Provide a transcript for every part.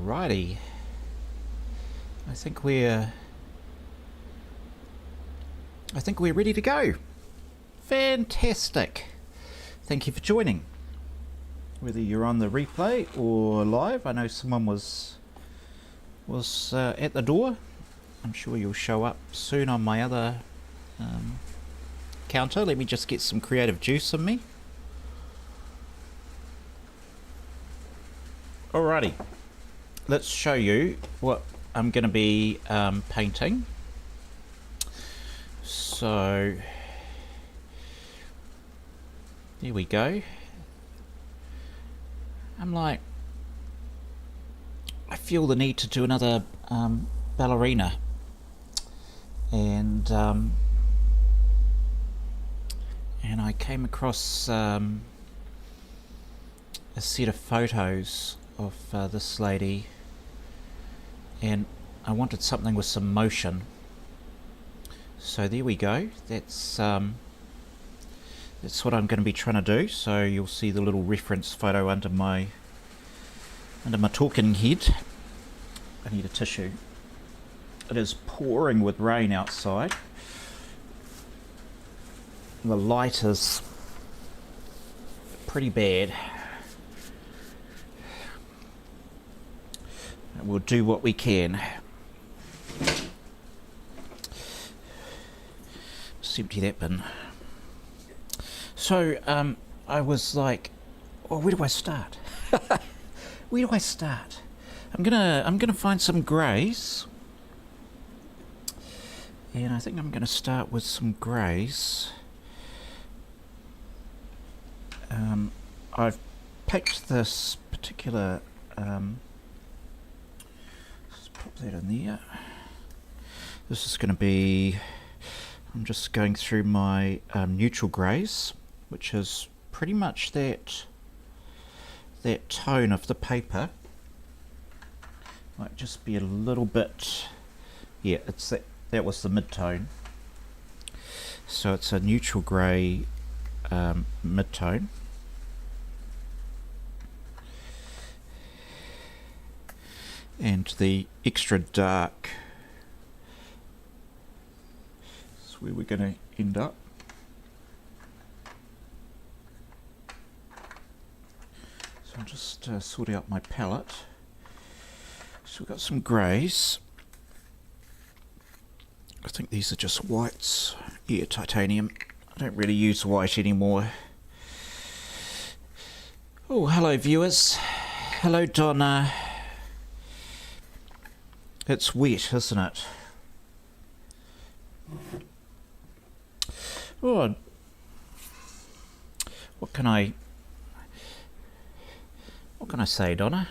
Alrighty, I think we're ready to go. Fantastic. Thank you for joining. Whether you're on the replay or live, I know someone was at the door. I'm sure you'll show up soon on my other counter. Let me just get some creative juice in me. Alrighty, let's show you what I'm going to be painting. So there we go. I feel the need to do another ballerina, and I came across a set of photos of this lady, and I wanted something with some motion. So there we go. That's what I'm going to be trying to do. So you'll see the little reference photo under my talking head. I need a tissue. It is pouring with rain outside. The light is pretty bad. We'll do what we can. Just empty that bin. So I was like, oh, where do I start? Where do I start? I'm gonna find some greys, and I think I'm gonna start with some greys. I've picked this particular. Let's pop that in there. This is going to be. I'm just going through my neutral greys, which is pretty much that tone of the paper. Might just be a little bit. Yeah, it's that was the mid-tone. So it's a neutral grey mid-tone. And the extra dark is where we're going to end up. So I'll just sort out my palette. So we've got some greys. I think these are just whites. Yeah, titanium. I don't really use white anymore. Oh, hello viewers. Hello Donna. It's wet, isn't it? Oh, what can I say, Donna?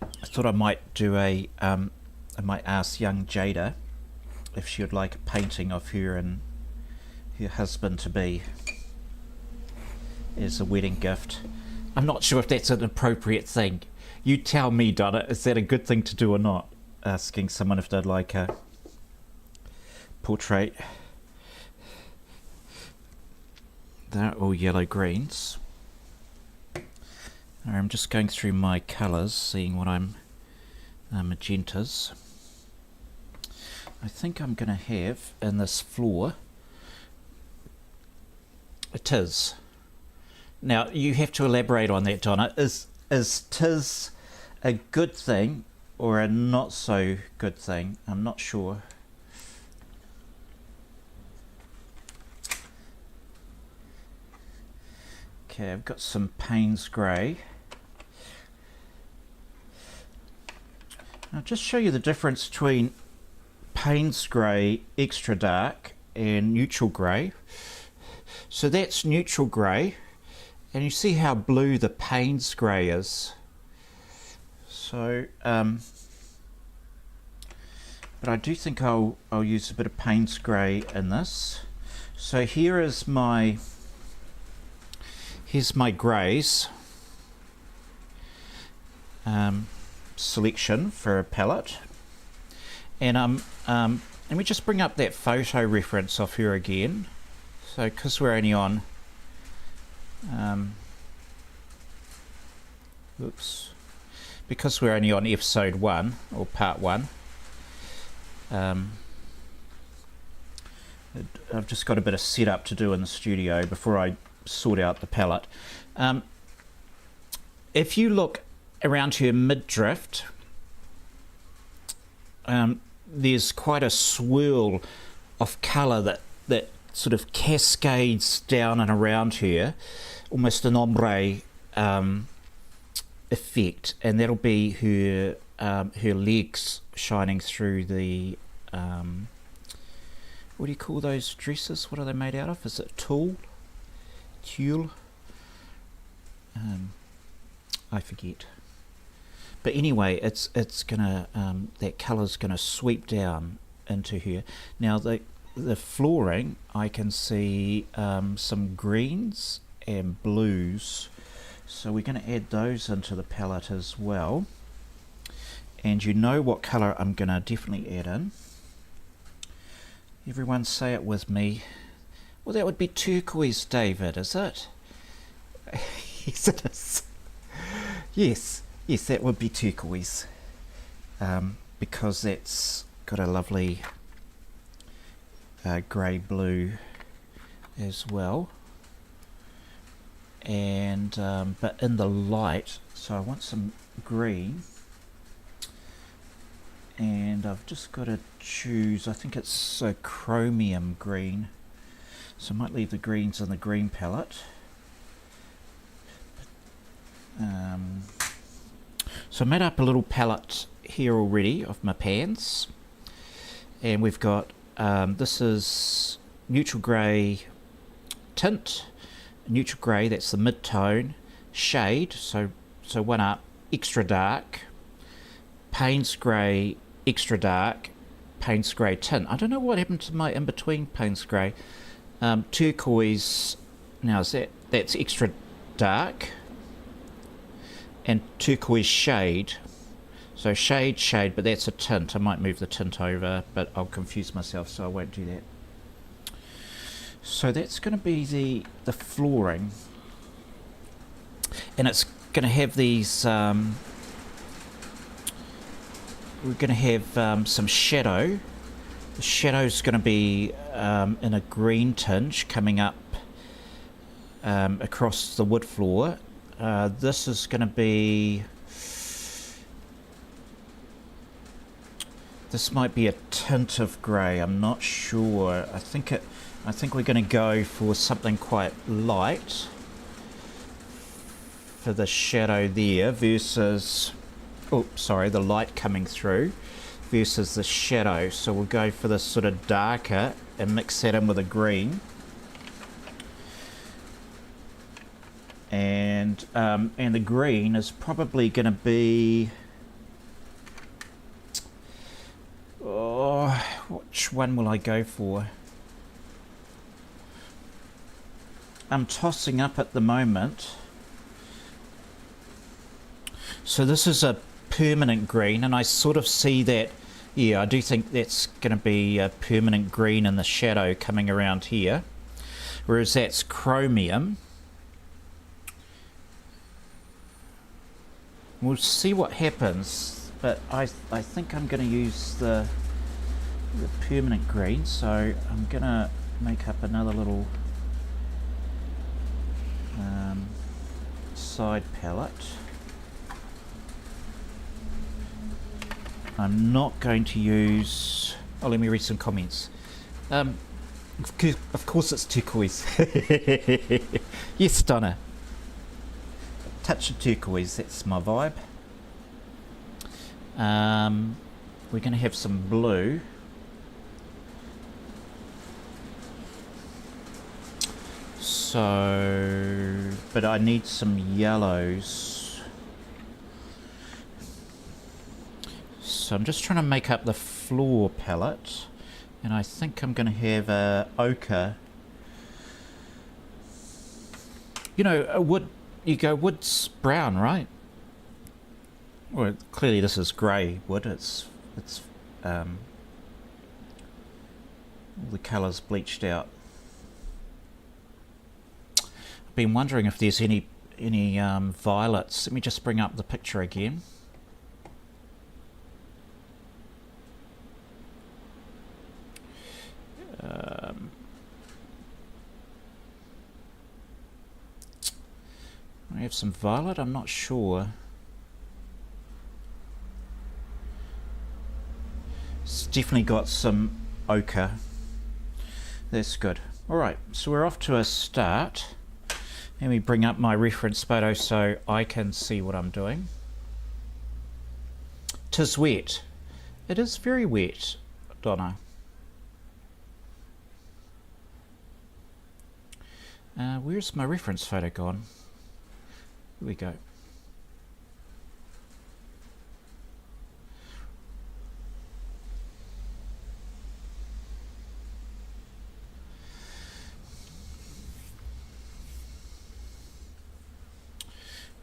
I thought I might do I might ask young Jada if she would like a painting of her and her husband to be as a wedding gift. I'm not sure if that's an appropriate thing. You tell me, Donna, is that a good thing to do or not? Asking someone if they'd like a portrait. They're all yellow greens. I'm just going through my colours, seeing what I'm magentas. I think I'm going to have in this floor. It is. Now you have to elaborate on that, Donna. Is tis a good thing or a not so good thing? I'm not sure. Okay, I've got some Payne's grey. I'll just show you the difference between Payne's grey extra dark and neutral grey. So that's neutral grey, and you see how blue the Payne's grey is. So, but I do think I'll use a bit of Payne's grey in this. So here's my greys selection for a palette, and let me just bring up that photo reference of her again. So because we're only on Oops. Because we're only on episode 1, or part 1, I've just got a bit of setup to do in the studio before I sort out the palette. If you look around here mid-drift, there's quite a swirl of colour that sort of cascades down and around here, almost an ombre effect, and that'll be her legs shining through the what do you call those dresses? What are they made out of? Is it tulle? I forget. But anyway, it's gonna that colour's gonna sweep down into here. Now the flooring, I can see some greens and blues, so we're going to add those into the palette as well. And you know what colour I'm going to definitely add in. Everyone say it with me. Well, that would be turquoise, David, is it? Yes, it is. Yes, that would be turquoise, because that's got a lovely grey blue as well. And but in the light, so I want some green, and I've just got to choose, I think it's a chromium green, so I might leave the greens in the green palette. So I made up a little palette here already of my pans, and we've got this is neutral grey tint, neutral grey, that's the mid-tone, shade, so one up, extra dark, Payne's grey, extra dark, Payne's grey tint. I don't know what happened to my in-between Payne's grey. Turquoise, now is that's extra dark, and turquoise shade. So shade, but that's a tint. I might move the tint over, but I'll confuse myself, so I won't do that. So that's going to be the flooring, and it's going to have these. We're going to have some shadow. The shadow's going to be in a green tinge coming up across the wood floor. This is going to be. This might be a tint of grey. I'm not sure. I think we're going to go for something quite light for the shadow there versus, the light coming through versus the shadow. So we'll go for this sort of darker and mix that in with a green. And the green is probably going to be, which one will I go for? I'm tossing up at the moment. So this is a permanent green, and I sort of see that, yeah, I do think that's going to be a permanent green in the shadow coming around here, whereas that's chromium. We'll see what happens, but I think I'm going to use the permanent green, so I'm going to make up another little side palette. I'm not going to use... Oh, let me read some comments. Of course it's turquoise. Yes, Donna. Touch of turquoise, that's my vibe. We're going to have some blue. So, but I need some yellows. So I'm just trying to make up the floor palette, and I think I'm going to have a ochre. You know, a wood. You go wood's brown, right? Well, clearly this is grey wood. It's all the colours bleached out. been wondering if there's any violets. Let me just bring up the picture again. I have some violet, I'm not sure. It's definitely got some ochre. That's good. Alright, so we're off to a start. Let me bring up my reference photo so I can see what I'm doing. 'Tis wet. It is very wet, Donna. Where's my reference photo gone? Here we go.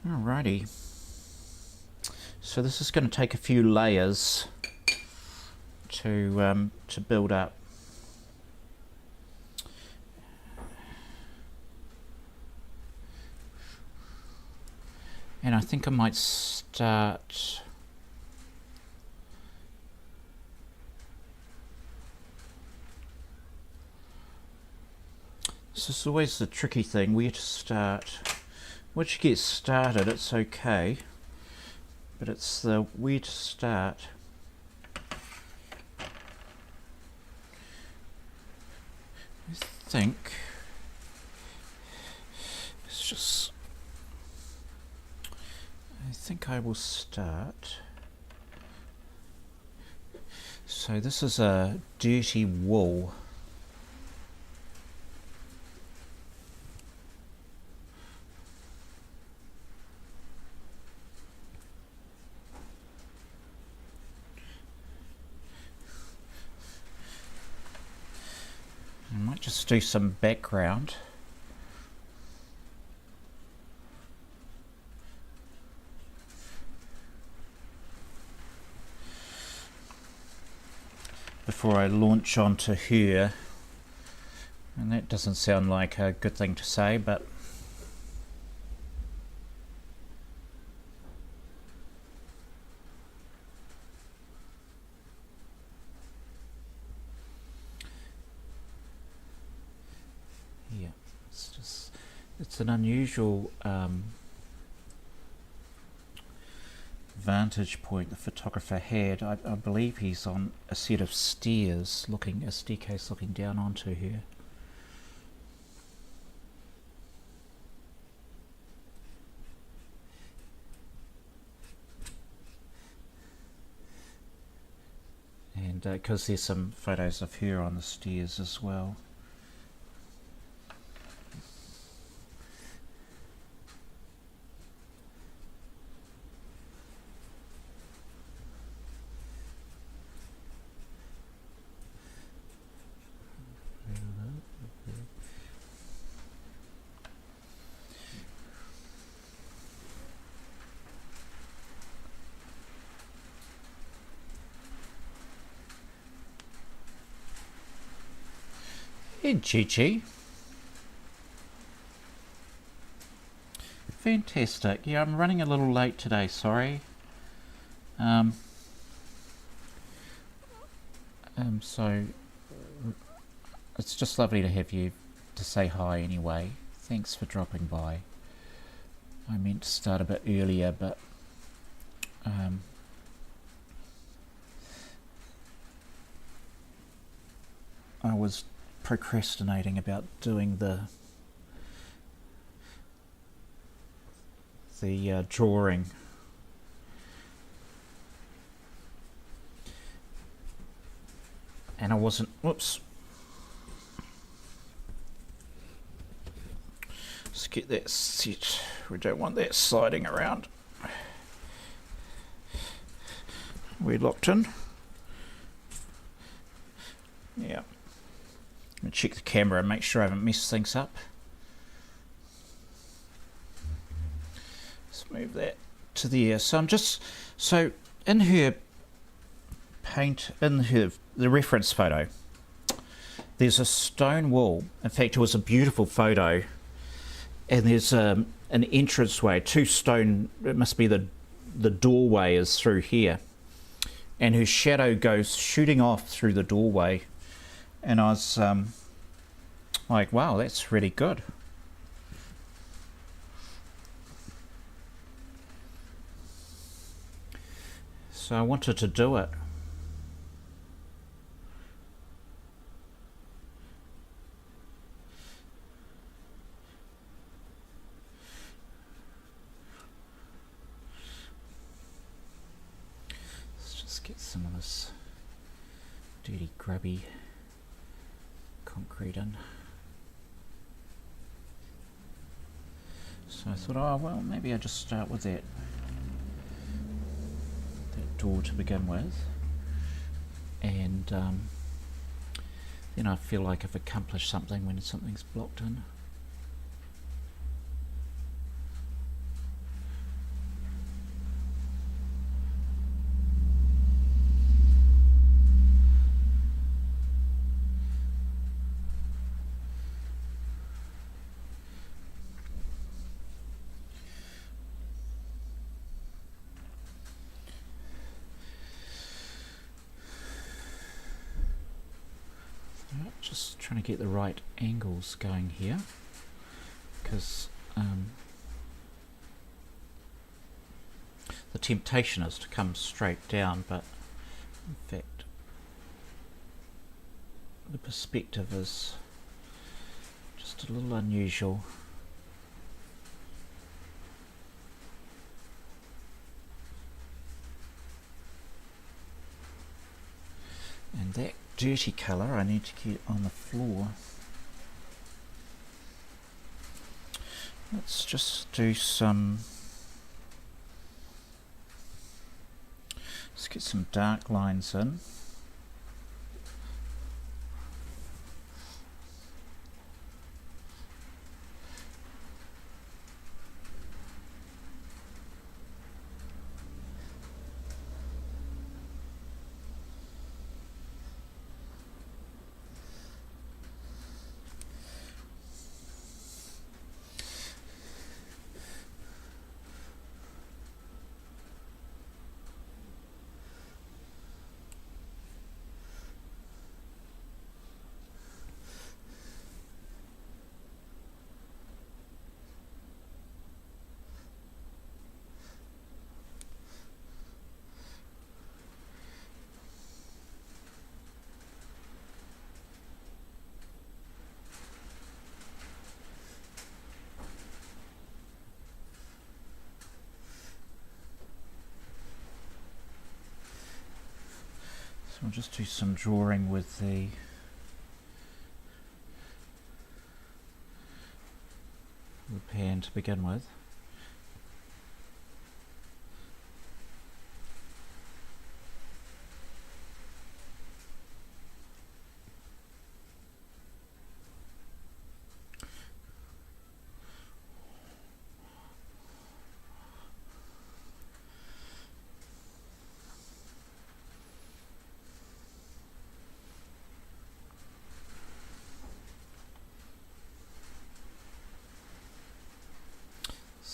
Alrighty. So this is going to take a few layers to build up. And I think I might start this is always the tricky thing, where to start. Once you get started, it's okay, but it's the where to start. I think it's just, I think I will start. So this is a dirty wool. I might just do some background. Before I launch onto her. And that doesn't sound like a good thing to say, but yeah, it's an unusual vantage point the photographer had. I believe he's on a set of stairs, a staircase looking down onto her. And because there's some photos of her on the stairs as well. Hey, Chi-Chi. Fantastic. Yeah, I'm running a little late today, sorry. So it's just lovely to have you to say hi anyway. Thanks for dropping by. I meant to start a bit earlier, but I was procrastinating about doing the drawing. And I wasn't, whoops. Let's get that set. We don't want that sliding around. We locked in. Yeah. Let me check the camera and make sure I haven't messed things up. Let's move that to there. So I'm just, so in her paint, the reference photo, there's a stone wall. In fact, it was a beautiful photo, and there's an entranceway, two stone. It must be the doorway is through here, and her shadow goes shooting off through the doorway, and I was like, wow, that's really good. So I wanted to do it. Let's just get some of this dirty, grubby concrete in. So I thought, oh well, maybe I just start with that door to begin with, and then I feel like I've accomplished something when something's blocked in. Just trying to get the right angles going here, because the temptation is to come straight down, but in fact the perspective is just a little unusual. And that dirty colour I need to get on the floor. Let's just do some, let's get some dark lines in. So I'll just do some drawing with the pan to begin with.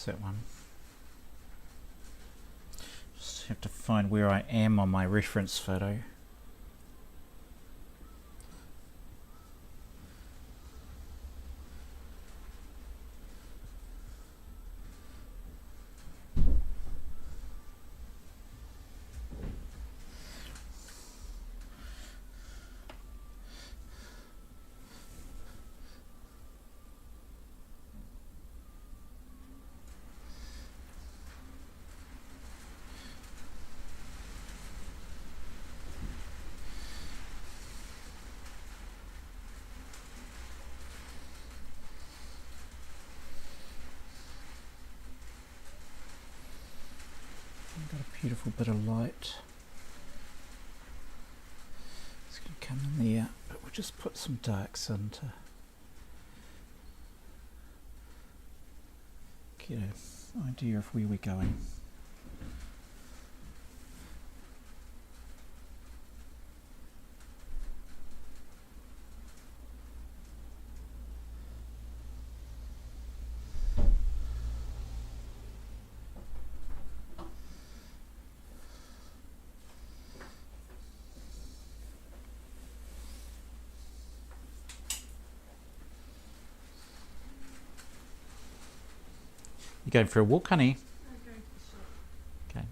That one. Just have to find where I am on my reference photo. Got a beautiful bit of light. It's going to come in there, but we'll just put some darks in to get an idea of where we're going. You going for a walk, honey? Okay.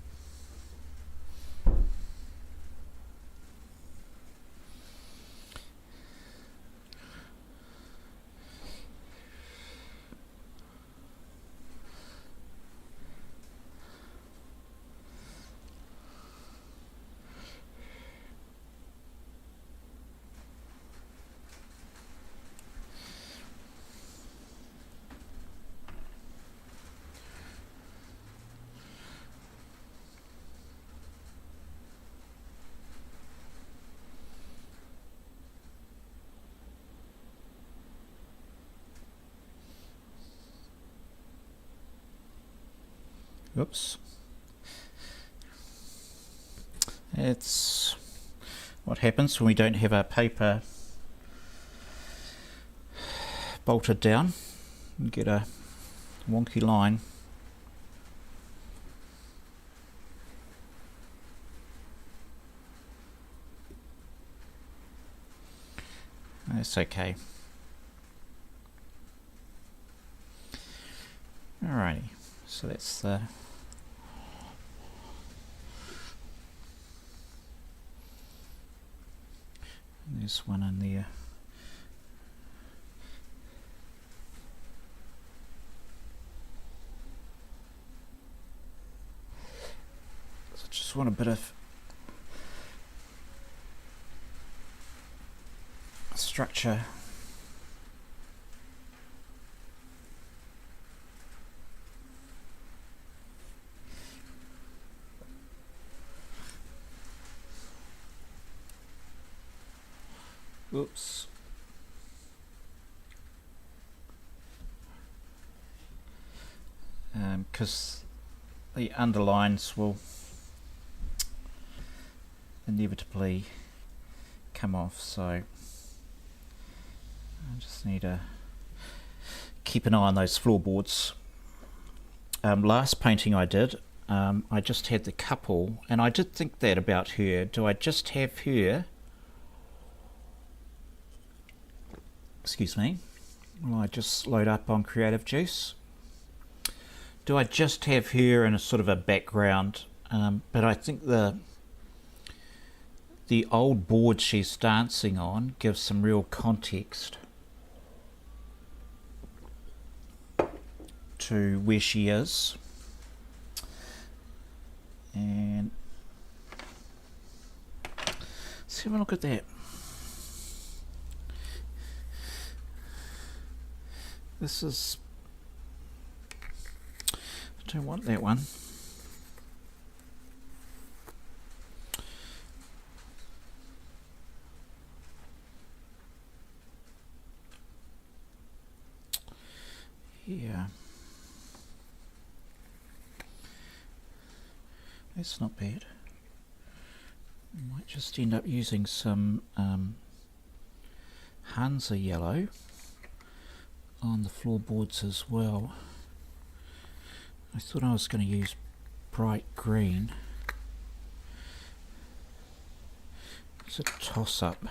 Oops. It's what happens when we don't have our paper bolted down. You get a wonky line. That's okay. Alrighty, so that's the there's one in there. So just want a bit of structure. Oops. Because the underlines will inevitably come off, so I just need to keep an eye on those floorboards. Last painting I did, I just had the couple, and I did think that about her. Do I just have her? Excuse me, will I just load up on Creative Juice? Do I just have her in a sort of a background? But I think the old board she's dancing on gives some real context to where she is. And let's have a look at that. This is, I don't want that one. Yeah. That's not bad. I might just end up using some Hansa yellow on the floorboards as well. I thought I was going to use bright green. It's a toss-up.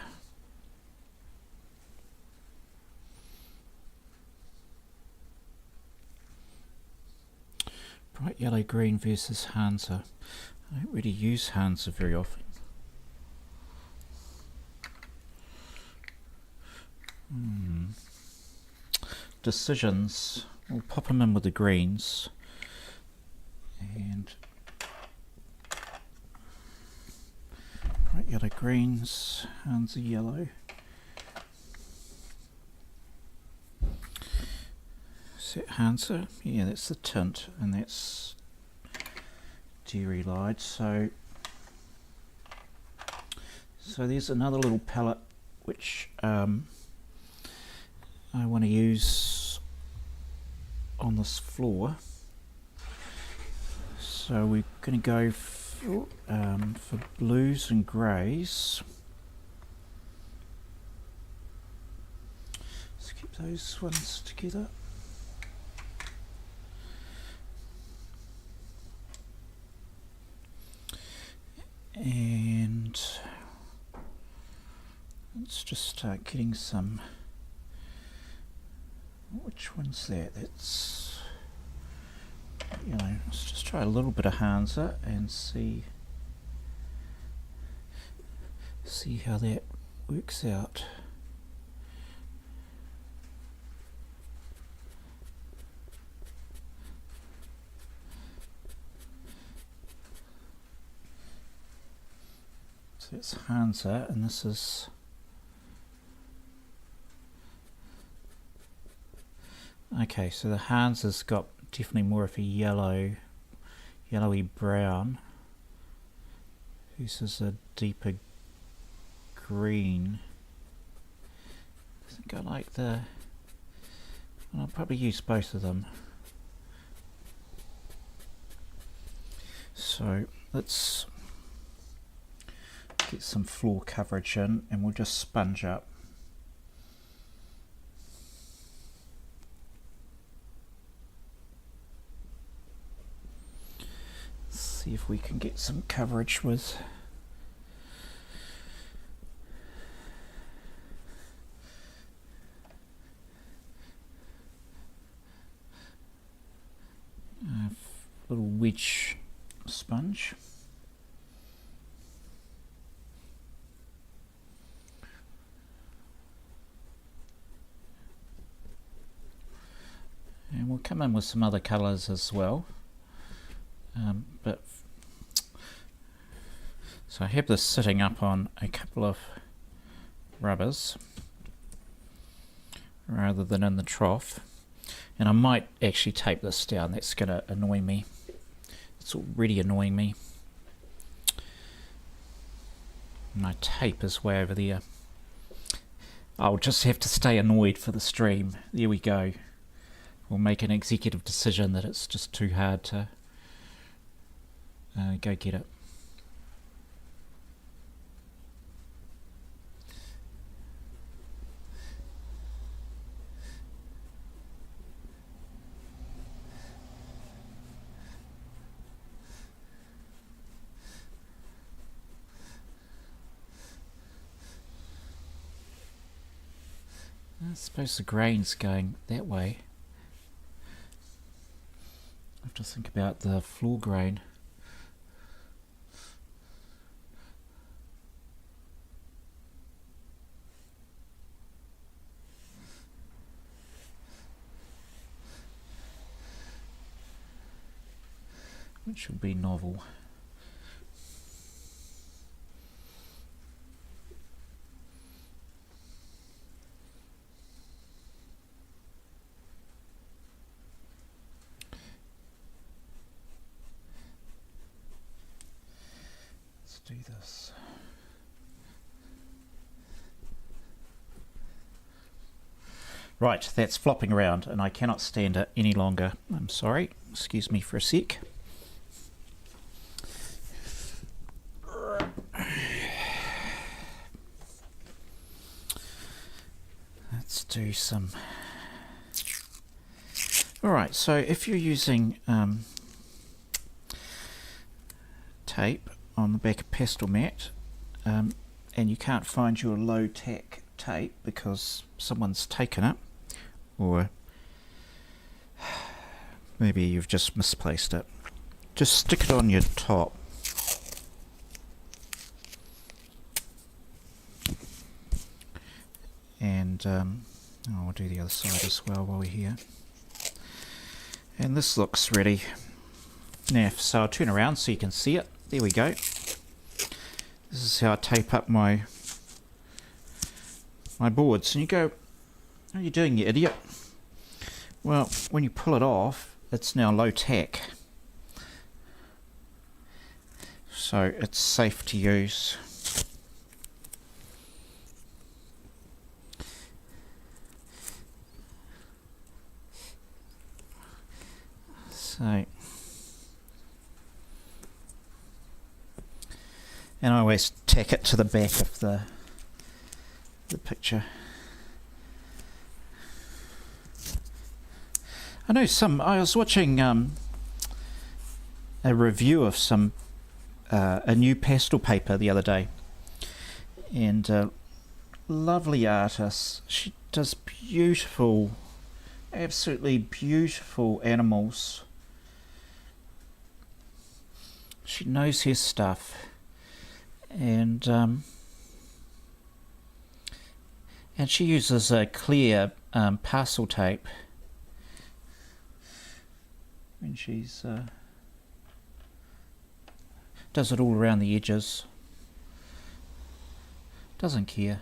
Bright yellow green versus Hansa. I don't really use Hansa very often. Decisions, we'll pop them in with the greens, and bright yellow greens, Hansa yellow. Is that Hansa? Yeah, that's the tint, and that's Dairy Lied. So there's another little palette which I want to use on this floor. So we're going to go for blues and greys. Let's keep those ones together. And let's just start getting some. Which one's that? That's you know, let's just try a little bit of Hansa and see how that works out. So it's Hansa, and this is okay. So the Hansa's got definitely more of a yellowy brown. This is a deeper green. I think I like the. I'll probably use both of them. So let's get some floor coverage in, and we'll just sponge up. See if we can get some coverage with a little wedge sponge. And we'll come in with some other colours as well. So I have this sitting up on a couple of rubbers rather than in the trough, and I might actually tape this down. That's going to annoy me. It's already annoying me. My tape is way over there. I'll just have to stay annoyed for the stream. There we go. We'll make an executive decision that it's just too hard to go get it. I suppose the grain's going that way. I have to think about the floor grain. Which will be novel. Do this. Right, that's flopping around and I cannot stand it any longer. I'm sorry, excuse me for a sec. Let's do some. Alright, so if you're using tape on the back of Pastel mat, and you can't find your low tack tape because someone's taken it, or maybe you've just misplaced it, just stick it on your top. And I'll do the other side as well while we're here. And this looks ready. Naff, so I'll turn around so you can see it. There we go. This is how I tape up my boards. And you go, what are you doing, you idiot? Well, when you pull it off, it's now low tack. So it's safe to use. So, and I always tack it to the back of the picture. I know I was watching a review of a new pastel paper the other day, and lovely artist. She does beautiful, absolutely beautiful animals. she knows her stuff, and she uses a clear pastel tape when she's does it all around the edges. Doesn't care.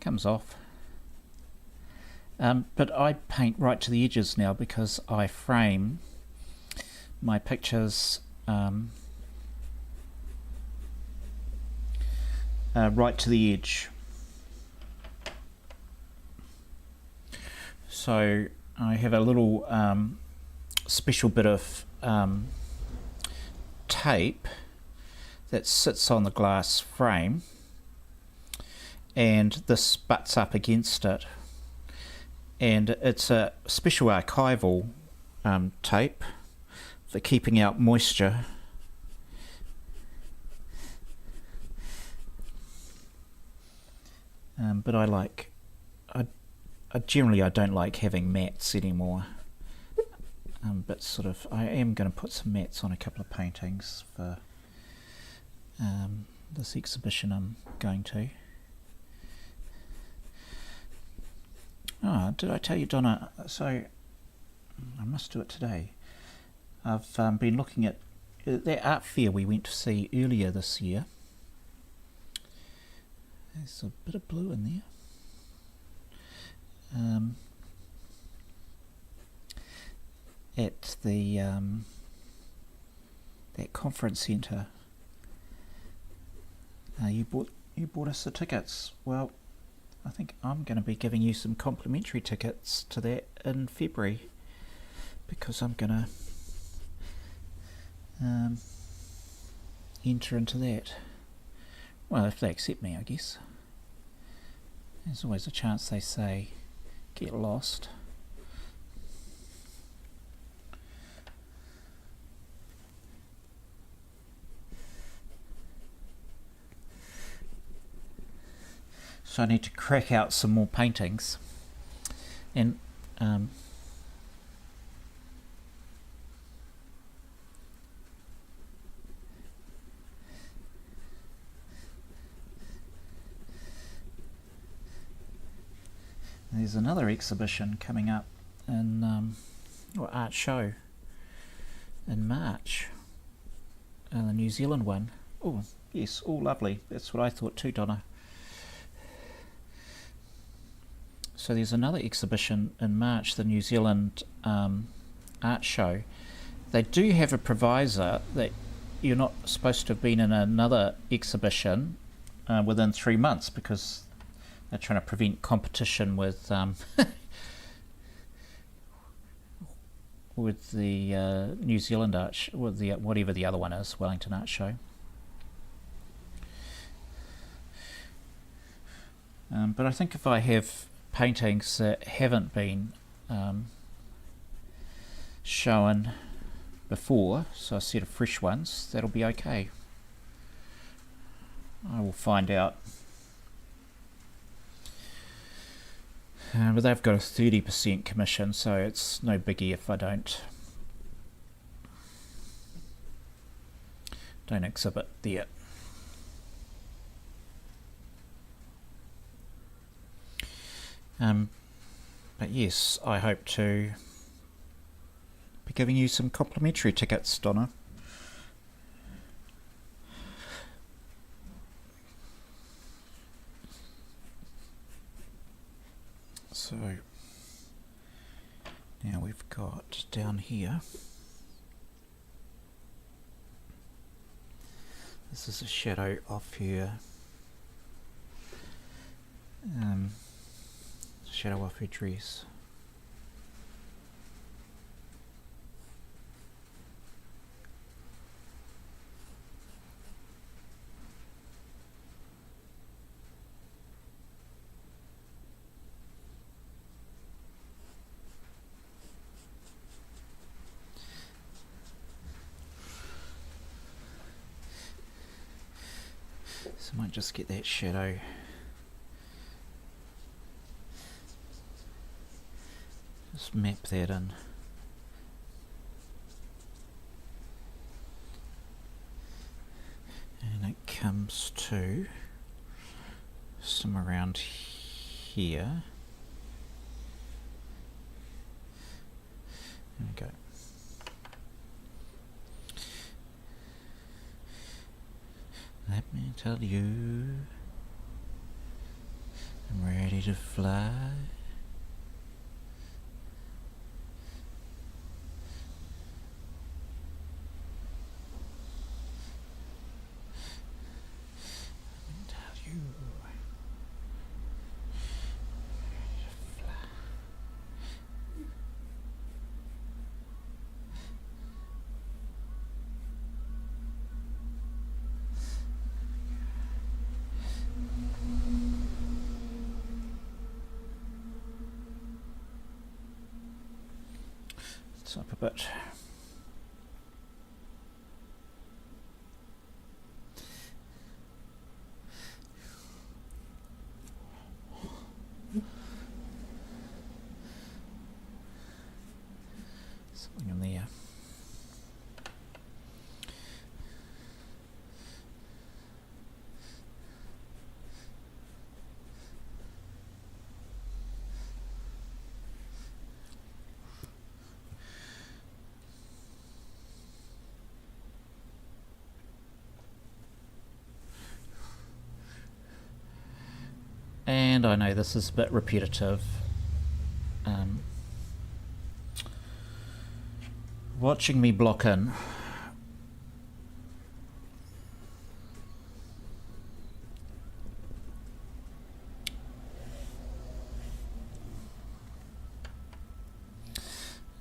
Comes off. But I paint right to the edges now because I frame my pictures right to the edge. So I have a little special bit of tape that sits on the glass frame, and this butts up against it, and it's a special archival tape for keeping out moisture. But I generally don't like having mats anymore. But sort of, I am going to put some mats on a couple of paintings for this exhibition I'm going to. Oh, did I tell you, Donna? So I must do it today. I've been looking at that art fair we went to see earlier this year. There's a bit of blue in there. At the that conference centre. You bought us the tickets. Well, I think I'm going to be giving you some complimentary tickets to that in February, because I'm going to enter into that. Well, if they accept me, I guess. There's always a chance they say, get lost. So I need to crack out some more paintings, and there's another exhibition coming up in or art show in March, the New Zealand one. Oh yes, all lovely. That's what I thought too, Donna. So there's another exhibition in March, the New Zealand art show. They do have a provisor that you're not supposed to have been in another exhibition within 3 months, because they're trying to prevent competition with with the New Zealand art, with the whatever the other one is, Wellington Art Show. But I think if I have paintings that haven't been shown before, so a set of fresh ones, that'll be okay. I will find out. But they've got a 30% commission, so it's no biggie if I don't exhibit there. But yes, I hope to be giving you some complimentary tickets, Donna. So now we've got down here, this is a shadow off here, shadow off her dress. So I might just get that shadow just map that in. comes to somewhere around here. There we go. Let me tell you, I'm ready to fly. Let me tell you, ready to fly. It's up a bit. Something in there. And I know this is a bit repetitive. Watching me block in.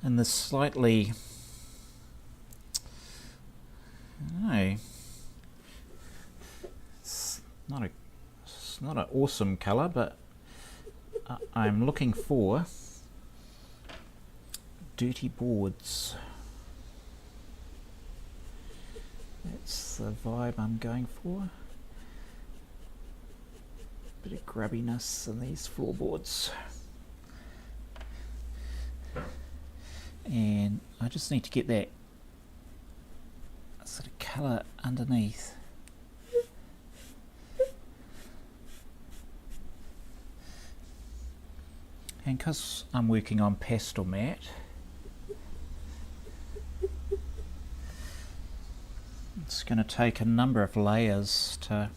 And this slightly, I don't know, it's not an awesome colour, but I'm looking for dirty boards. That's the vibe I'm going for. Bit of grubbiness in these floorboards. And I just need to get that sort of colour underneath. And because I'm working on pastel matte, it's going to take a number of layers to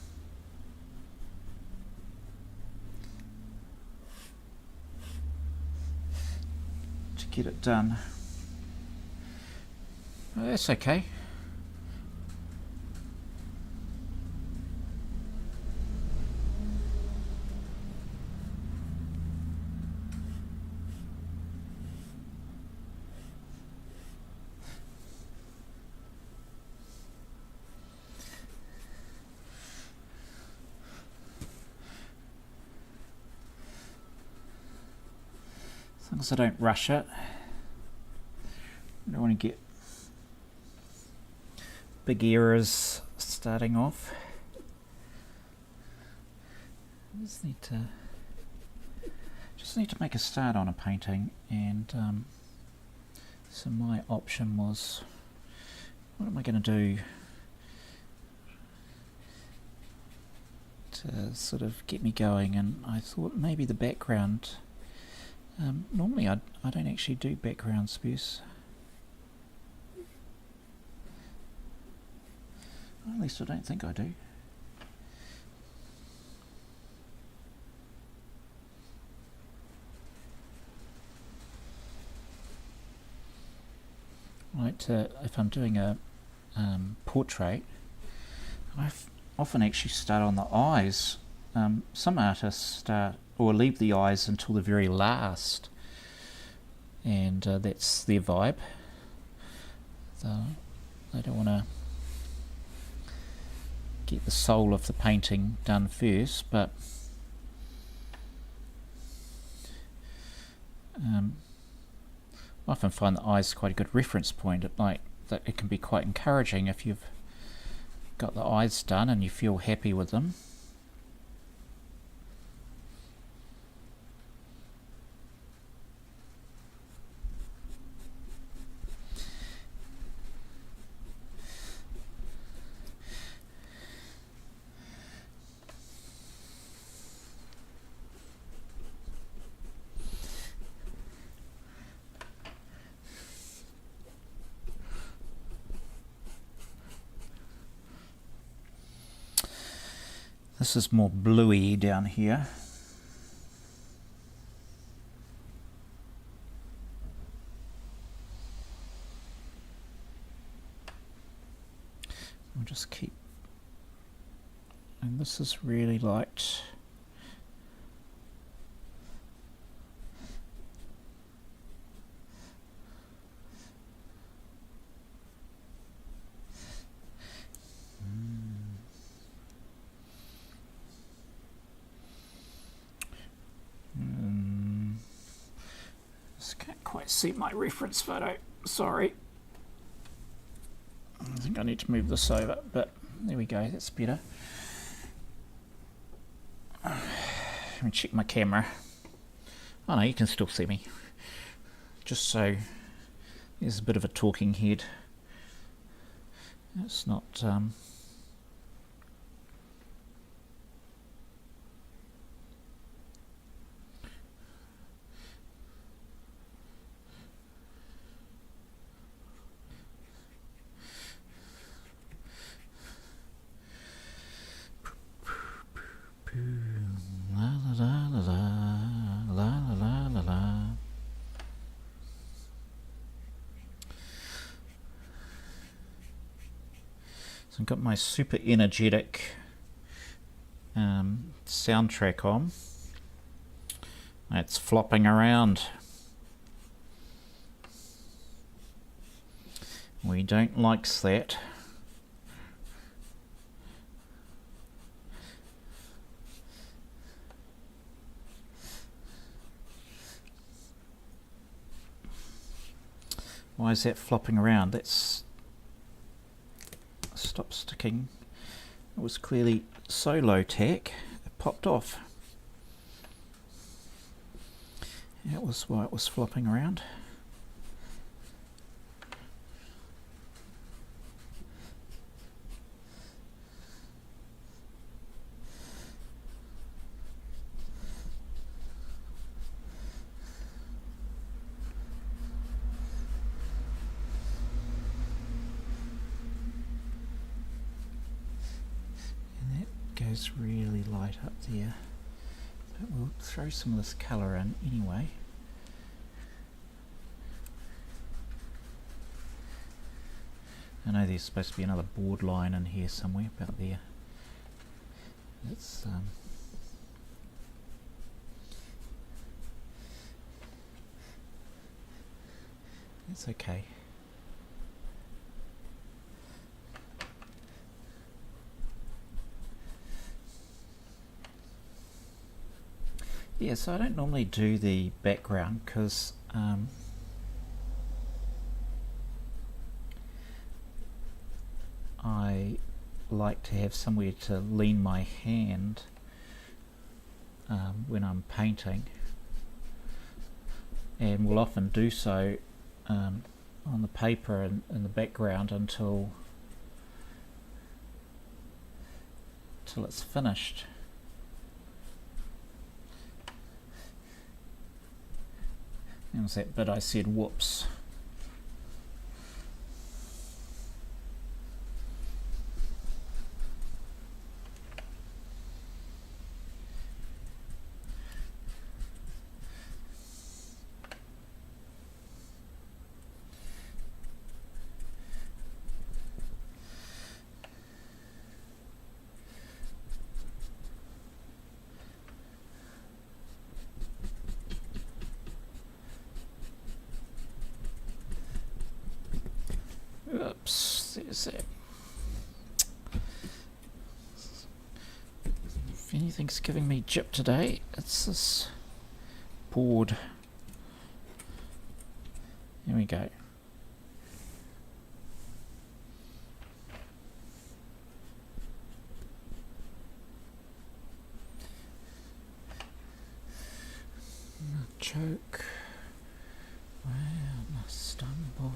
get it done. Well, that's okay. As long as I don't rush it. I don't want to get big errors starting off. I just need to make a start on a painting, and so my option was, what am I going to do to sort of get me going? And I thought maybe the background. Normally I don't actually do background space. Well, at least I don't think I do. Right, if I'm doing a portrait, I often actually start on the eyes. Some artists start or leave the eyes until the very last, and that's their vibe. So they don't want to get the soul of the painting done first, but I often find the eyes quite a good reference point. It can be quite encouraging if you've got the eyes done and you feel happy with them. This is more bluey down here. I'll just keep, and this is really light. Just can't quite see my reference photo, sorry. I think I need to move this over, but there we go, that's better. Let me check my camera. Oh no, you can still see me. Just so there's a bit of a talking head. It's not la la la la la la la la. So I've got my super energetic soundtrack on. It's flopping around. We don't like that. Why is that flopping around? That's stop sticking. It was clearly so low tech, it popped off. That was why it was flopping around. Goes really light up there, but we'll throw some of this colour in anyway. I know there's supposed to be another board line in here somewhere, about there. It's okay. Yeah, so I don't normally do the background because I like to have somewhere to lean my hand when I'm painting, and will often do so on the paper in the background until it's finished. That was that bit I said whoops. Oops, there's it. If anything's giving me jip today, it's this board. Here we go. Choke. Wow, I stumble.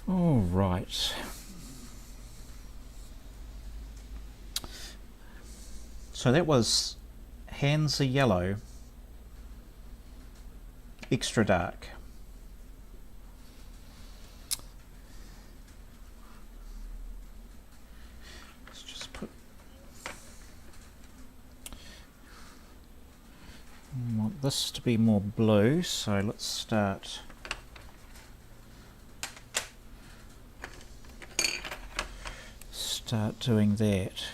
All right. So that was Hands Are Yellow, Extra Dark. Let's just put... I want this to be more blue, so let's start... doing that.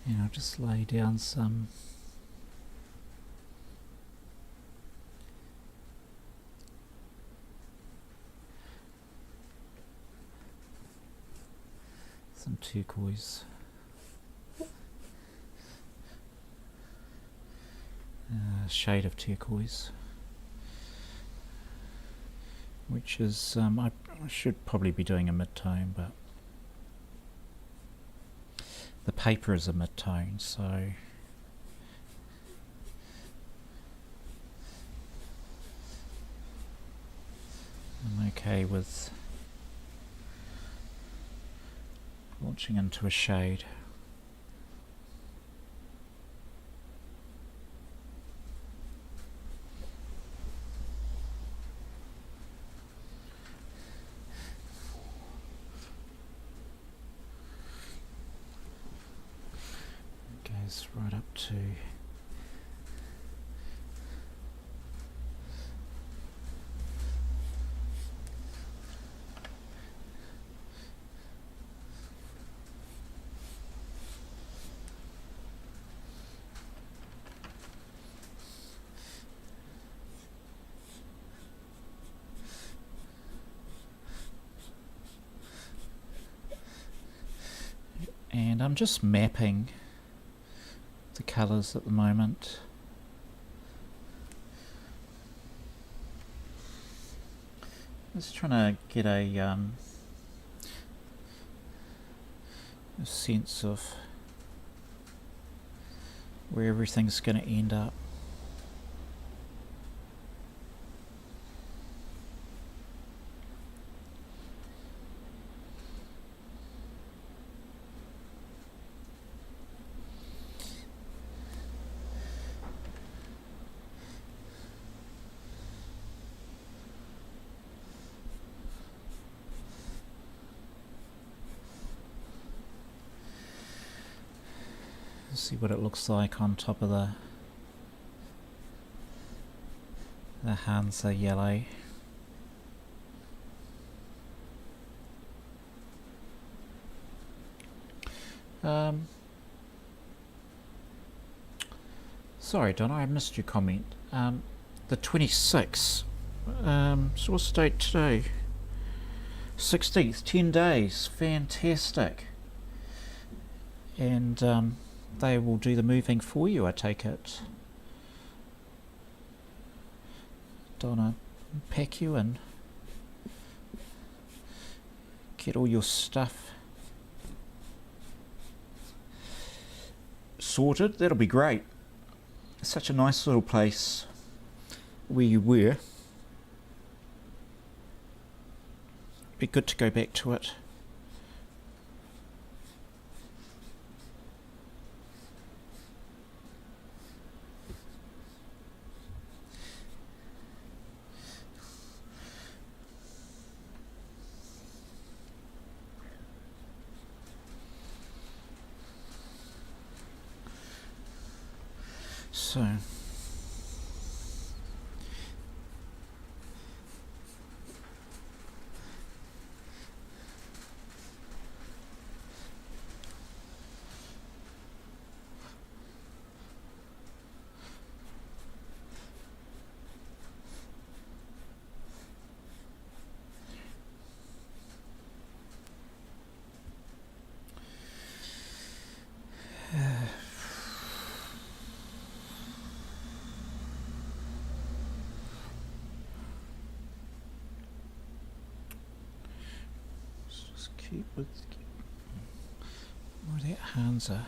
And I'll just lay down some turquoise, shade of turquoise, which is I should probably be doing a mid-tone, but the paper is a mid-tone, so I'm okay with launching into a shade. Goes right up to and I'm just mapping the colours at the moment. Just trying to get a sense of where everything's going to end up. See what it looks like on top of the Hands Are Yellow. Sorry Donna, I missed your comment. The 26th, so what's the date today? 16th, 10 days, fantastic. And they will do the moving for you, I take it. Donna, pack you and get all your stuff sorted. That'll be great. It's such a nice little place where you were. Be good to go back to it. So Sheep with more of that Hansa.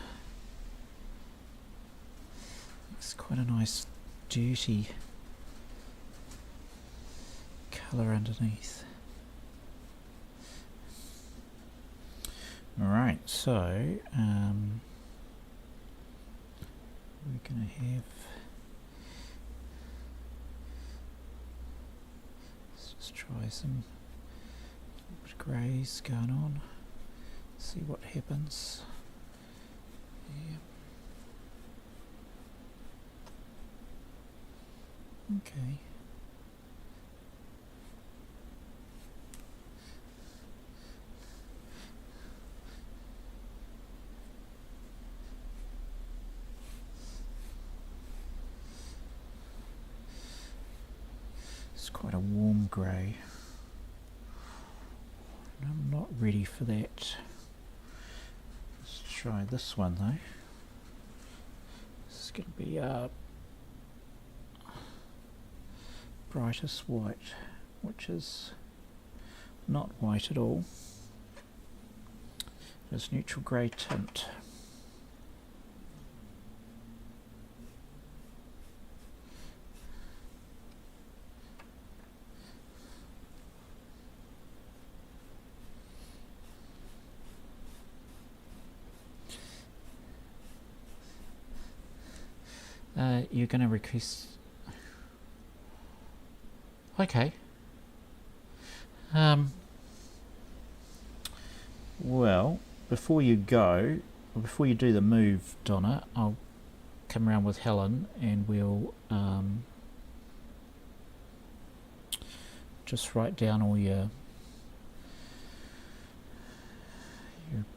It's quite a nice dirty colour underneath. Alright, so we're going to have, let's just try some greys going on, see what happens. Yeah. Okay. It's quite a warm grey. I'm not ready for that. Let's try this one though. This is going to be brightest white, which is not white at all. It's neutral grey tint. You're going to request. Okay. Well, before you go, or before you do the move, Donna, I'll come around with Helen and we'll just write down all your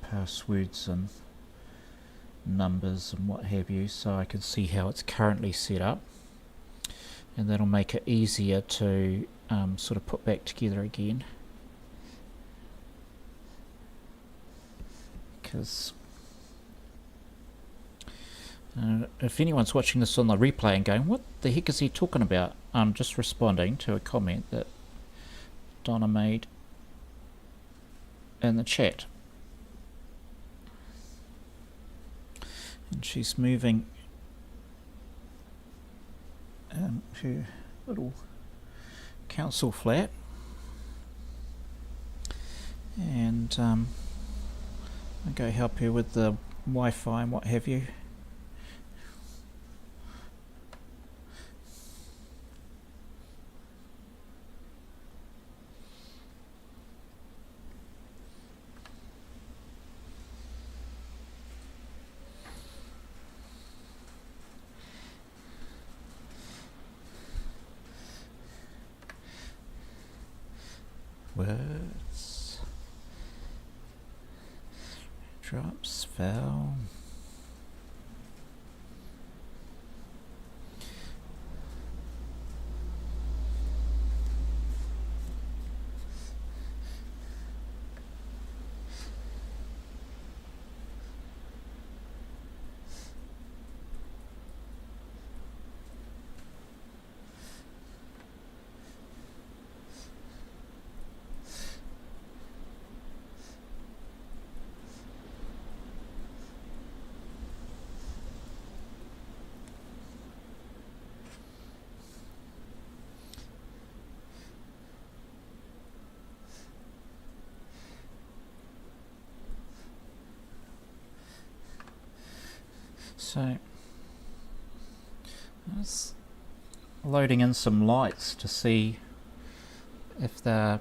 passwords and numbers and what have you, so I can see how it's currently set up, and that'll make it easier to sort of put back together again, because if anyone's watching this on the replay and going, what the heck is he talking about, I'm just responding to a comment that Donna made in the chat. And she's moving her little council flat, and I'll go help her with the Wi-Fi and what have you. Words, drops, fell. So I was loading in some lights to see if they're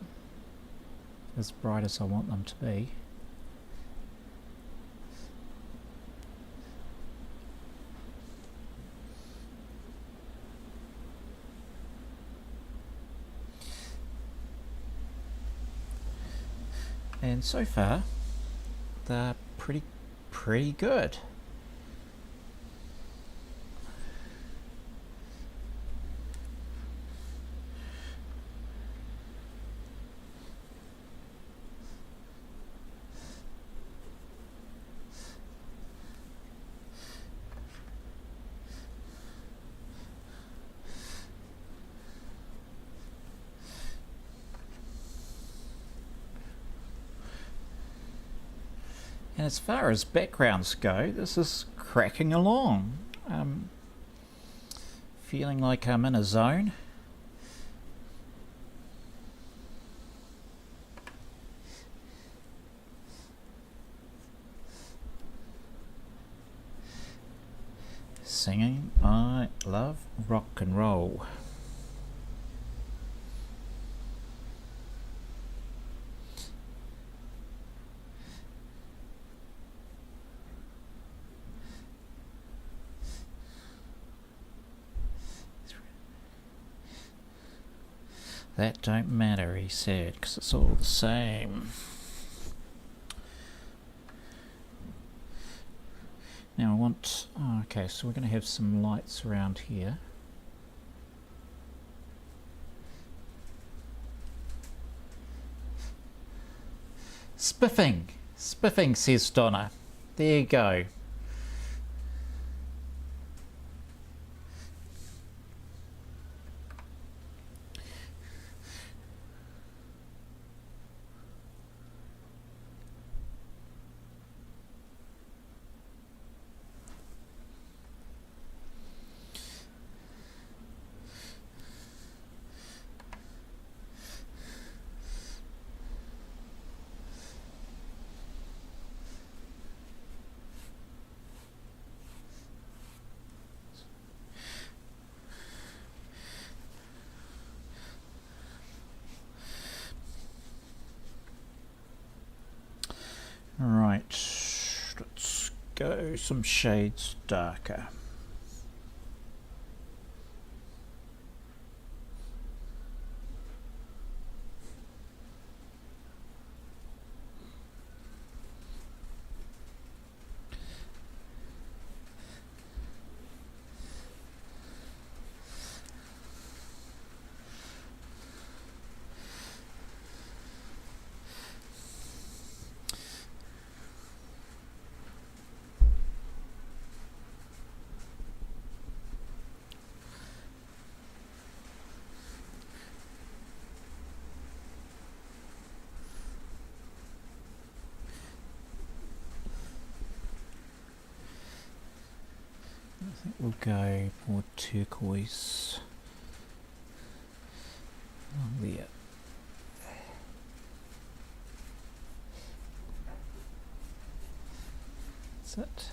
as bright as I want them to be. And so far they're pretty good. And as far as backgrounds go, this is cracking along. Feeling like I'm in a zone. Singing, I love rock and roll. That don't matter, he said, because it's all the same. Now I want... Oh, okay, so we're going to have some lights around here. Spiffing! Spiffing, says Donna. There you go. Right, let's go some shades darker. I think we'll go more turquoise along there. That's it.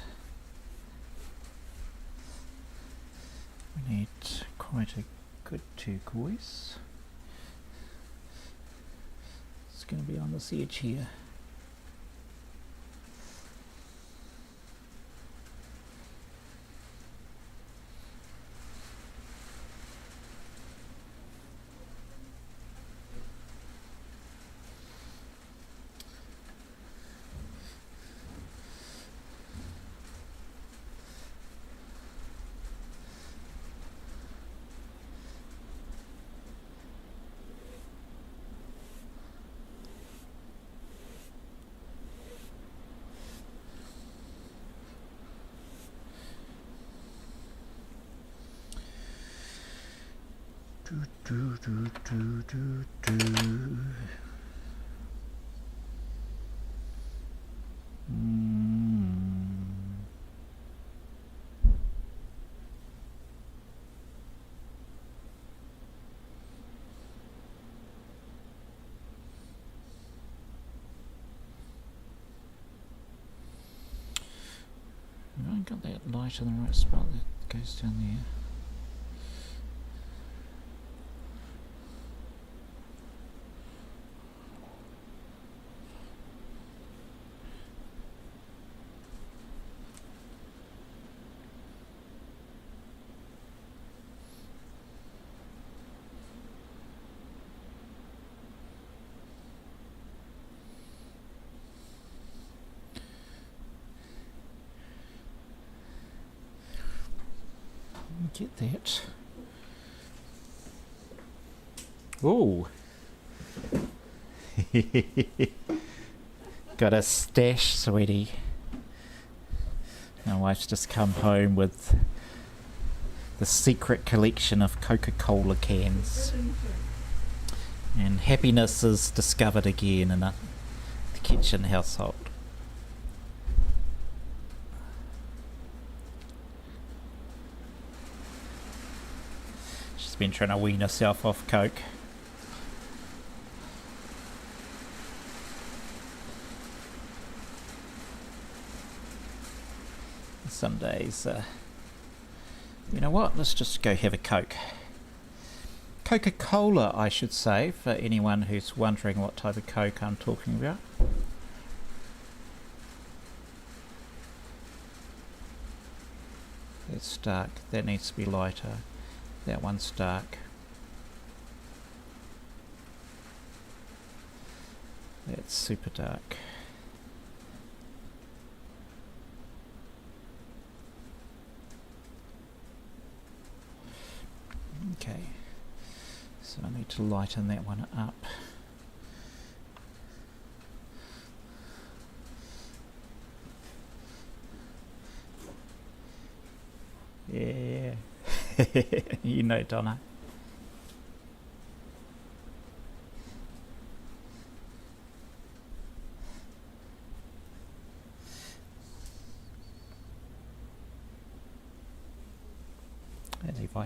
We need quite a good turquoise. It's going to be on this edge here. I got that light in the right spot that goes down there. Get that. Oh. Got a stash, sweetie. My wife's just come home with the secret collection of Coca-Cola cans. And happiness is discovered again in the kitchen household. been trying to wean herself off Coke. Some days, you know what, let's just go have a Coke. Coca-Cola, I should say, for anyone who's wondering what type of Coke I'm talking about. It's dark, that needs to be lighter. That one's dark. That's super dark. Okay, so I need to lighten that one up. Yeah, you know, Donna. There's Levi.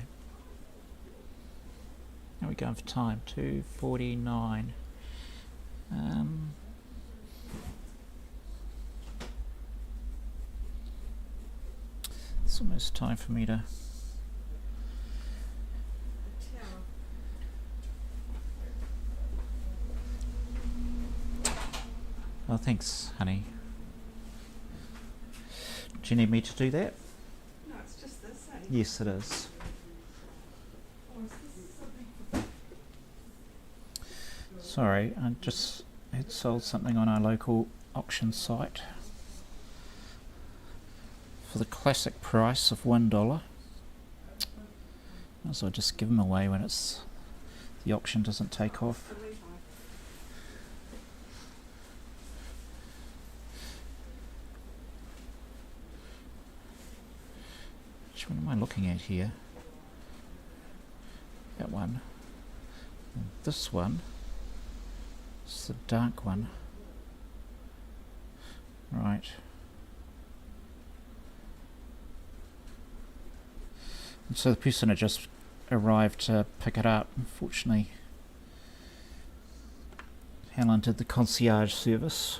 How are we going for time? 2:49. It's almost time for me to. Oh, thanks, honey. Do you need me to do that? No, it's just this, eh? Yes, it is. Or is this something? Sorry, I just had sold something on our local auction site for the classic price of $1. So I just give them away when it's the auction doesn't take off. Which one am I looking at here? That one. And this one. It's the dark one. Right. And so the person had just arrived to pick it up. Unfortunately, Helen did the concierge service.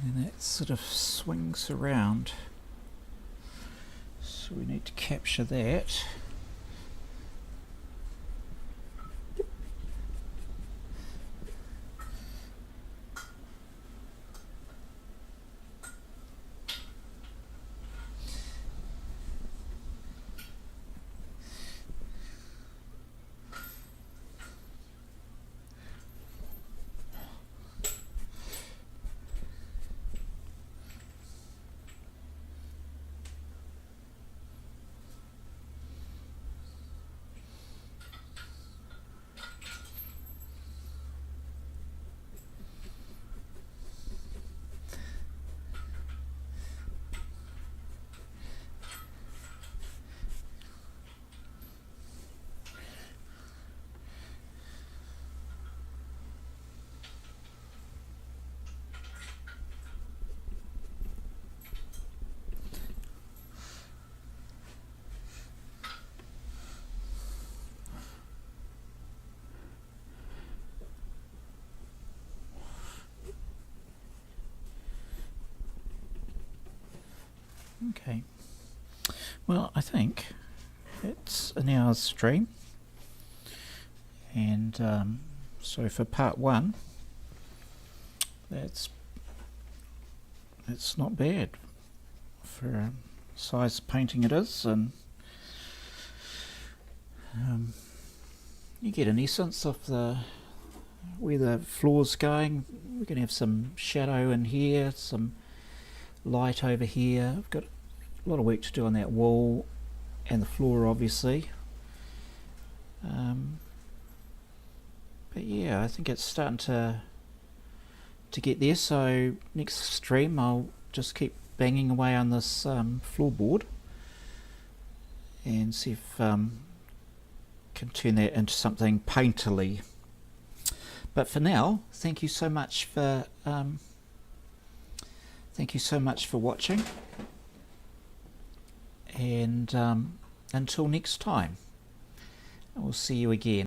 And that sort of swings around, so we need to capture that. Okay, well, I think it's an hour's stream, and so for part one, that's not bad for size painting it is, and you get an essence of where the floor's going. We're going to have some shadow in here, some light over here. I've got a lot of work to do on that wall and the floor, obviously. But yeah, I think it's starting to get there. So next stream I'll just keep banging away on this floorboard and see if can turn that into something painterly. But for now, thank you so much for watching, and until next time, we'll see you again.